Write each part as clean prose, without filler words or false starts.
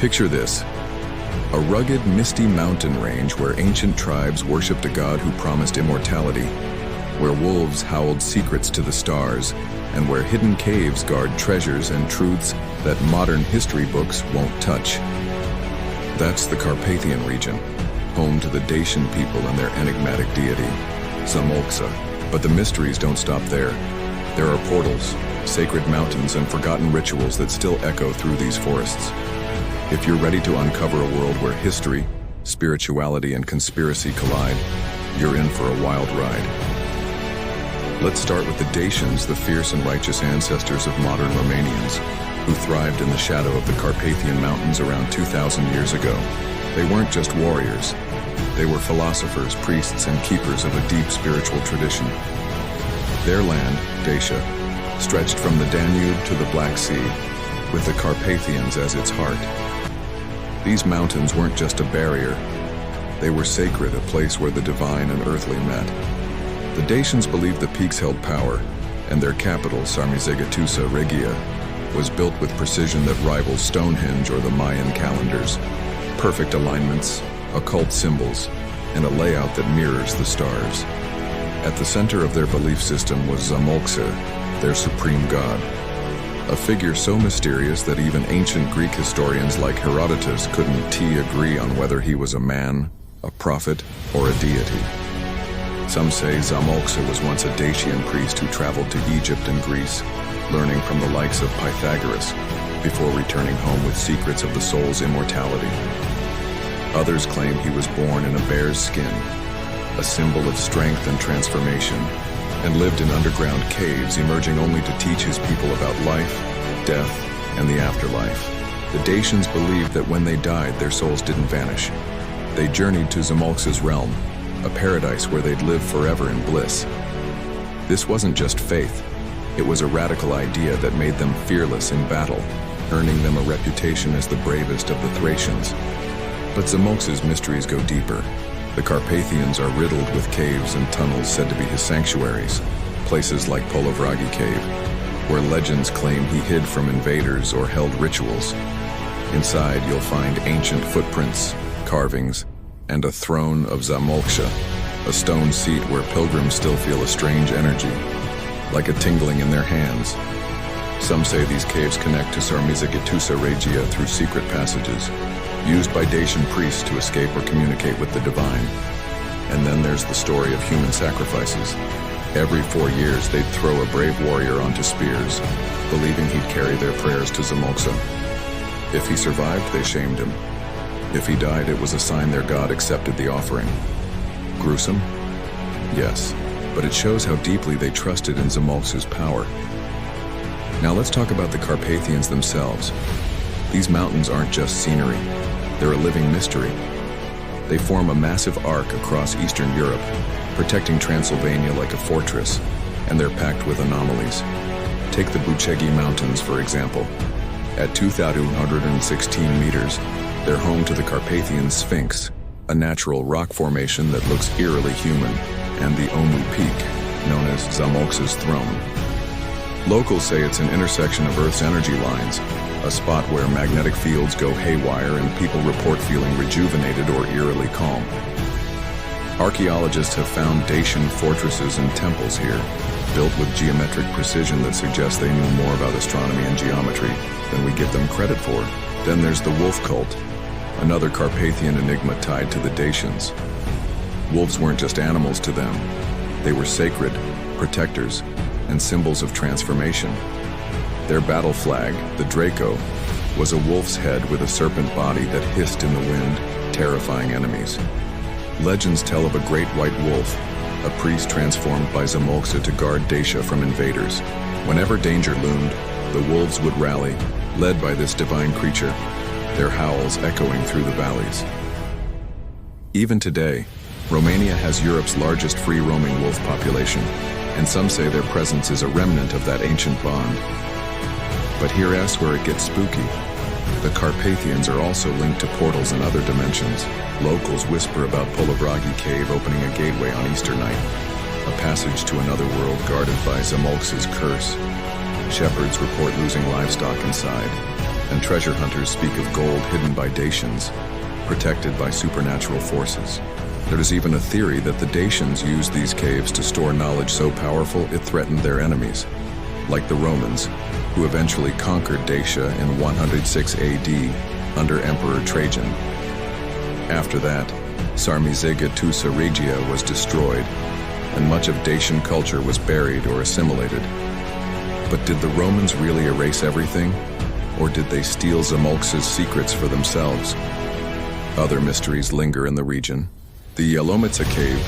Picture this, a rugged, misty mountain range where ancient tribes worshipped a god who promised immortality, where wolves howled secrets to the stars, and where hidden caves guard treasures and truths that modern history books won't touch. That's the Carpathian region, home to the Dacian people and their enigmatic deity, Zamolxa. But the mysteries don't stop there. There are portals, sacred mountains, and forgotten rituals that still echo through these forests. If you're ready to uncover a world where history, spirituality, and conspiracy collide, you're in for a wild ride. Let's start with the Dacians, the fierce and righteous ancestors of modern Romanians, who thrived in the shadow of the Carpathian Mountains around 2,000 years ago. They weren't just warriors. They were philosophers, priests, and keepers of a deep spiritual tradition. Their land, Dacia, stretched from the Danube to the Black Sea, with the Carpathians as its heart. These mountains weren't just a barrier. They were sacred, a place where the divine and earthly met. The Dacians believed the peaks held power, and their capital, Sarmizegetusa Regia, was built with precision that rivals Stonehenge or the Mayan calendars. Perfect alignments, occult symbols, and a layout that mirrors the stars. At the center of their belief system was Zamolxa, their supreme god. A figure so mysterious that even ancient Greek historians like Herodotus couldn't agree on whether he was a man, a prophet, or a deity. Some say Zamolxa was once a Dacian priest who traveled to Egypt and Greece, learning from the likes of Pythagoras, before returning home with secrets of the soul's immortality. Others claim he was born in a bear's skin, a symbol of strength and transformation, and lived in underground caves, emerging only to teach his people about life, death, and the afterlife. The Dacians believed that when they died, their souls didn't vanish. They journeyed to Zamolxa's realm, a paradise where they'd live forever in bliss. This wasn't just faith. It was a radical idea that made them fearless in battle, earning them a reputation as the bravest of the Thracians. But Zamolxa's mysteries go deeper. The Carpathians are riddled with caves and tunnels said to be his sanctuaries, places like Polovragi Cave, where legends claim he hid from invaders or held rituals. Inside, you'll find ancient footprints, carvings, and a throne of Zamolxa, a stone seat where pilgrims still feel a strange energy, like a tingling in their hands. Some say these caves connect to Sarmizegetusa Regia through secret passages, used by Dacian priests to escape or communicate with the divine. And then there's the story of human sacrifices. Every 4 years, they'd throw a brave warrior onto spears, believing he'd carry their prayers to Zamolxa. If he survived, they shamed him. If he died, it was a sign their god accepted the offering. Gruesome? Yes, but it shows how deeply they trusted in Zamolxa's power. Now let's talk about the Carpathians themselves. These mountains aren't just scenery. They're a living mystery. They form a massive arc across Eastern Europe, protecting Transylvania like a fortress, and they're packed with anomalies. Take the Bucegi Mountains, for example. At 2,216 meters, they're home to the Carpathian Sphinx, a natural rock formation that looks eerily human, and the Omu Peak, known as Zamolxa's throne. Locals say it's an intersection of Earth's energy lines, a spot where magnetic fields go haywire and people report feeling rejuvenated or eerily calm. Archaeologists have found Dacian fortresses and temples here, built with geometric precision that suggests they knew more about astronomy and geometry than we give them credit for. Then there's the wolf cult, another Carpathian enigma tied to the Dacians. Wolves weren't just animals to them. They were sacred, protectors, and symbols of transformation. Their battle flag, the Draco, was a wolf's head with a serpent body that hissed in the wind, terrifying enemies. Legends tell of a great white wolf, a priest transformed by Zamolxa to guard Dacia from invaders. Whenever danger loomed, the wolves would rally, led by this divine creature, their howls echoing through the valleys. Even today, Romania has Europe's largest free-roaming wolf population, and some say their presence is a remnant of that ancient bond. But here's where it gets spooky. The Carpathians are also linked to portals in other dimensions. Locals whisper about Polovragi Cave opening a gateway on Easter night, a passage to another world guarded by Zamolxa's curse. Shepherds report losing livestock inside, and treasure hunters speak of gold hidden by Dacians, protected by supernatural forces. There is even a theory that the Dacians used these caves to store knowledge so powerful it threatened their enemies, like the Romans, who eventually conquered Dacia in 106 AD under Emperor Trajan. After that, Sarmizegetusa Regia was destroyed, and much of Dacian culture was buried or assimilated. But did the Romans really erase everything, or did they steal Zamolx's secrets for themselves? Other mysteries linger in the region. The Yalomica cave,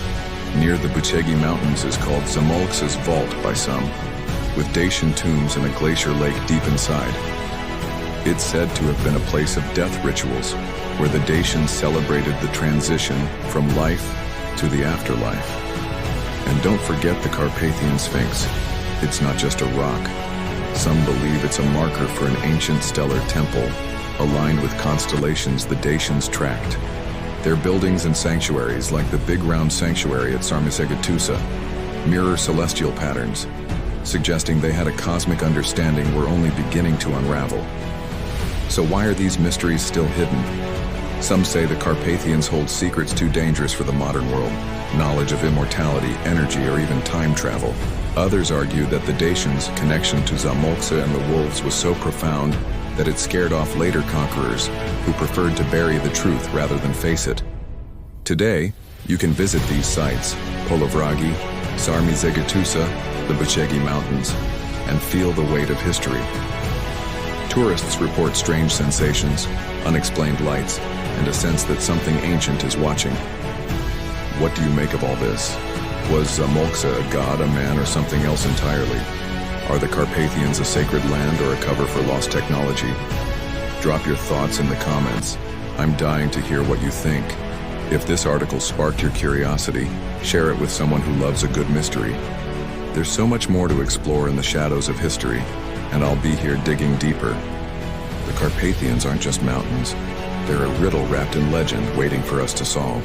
near the Bucegi Mountains, is called Zamolx's Vault by some, with Dacian tombs and a glacier lake deep inside. It's said to have been a place of death rituals, where the Dacians celebrated the transition from life to the afterlife. And don't forget the Carpathian Sphinx. It's not just a rock. Some believe it's a marker for an ancient stellar temple, aligned with constellations the Dacians tracked. Their buildings and sanctuaries, like the Big Round Sanctuary at Sarmizegetusa, mirror celestial patterns, suggesting they had a cosmic understanding we're only beginning to unravel. So why are these mysteries still hidden? Some say the Carpathians hold secrets too dangerous for the modern world, knowledge of immortality, energy, or even time travel. Others argue that the Dacians' connection to Zamolxa and the wolves was so profound that it scared off later conquerors who preferred to bury the truth rather than face it. Today, you can visit these sites, Polovragi, Sarmizegetusa, the Bucegi Mountains, and feel the weight of history. Tourists report strange sensations, unexplained lights, and a sense that something ancient is watching. What do you make of all this? Was Zamolxa a god, a man, or something else entirely? Are the Carpathians a sacred land or a cover for lost technology? Drop your thoughts in the comments. I'm dying to hear what you think. If this article sparked your curiosity, share it with someone who loves a good mystery. There's so much more to explore in the shadows of history, and I'll be here digging deeper. The Carpathians aren't just mountains. They're a riddle wrapped in legend waiting for us to solve.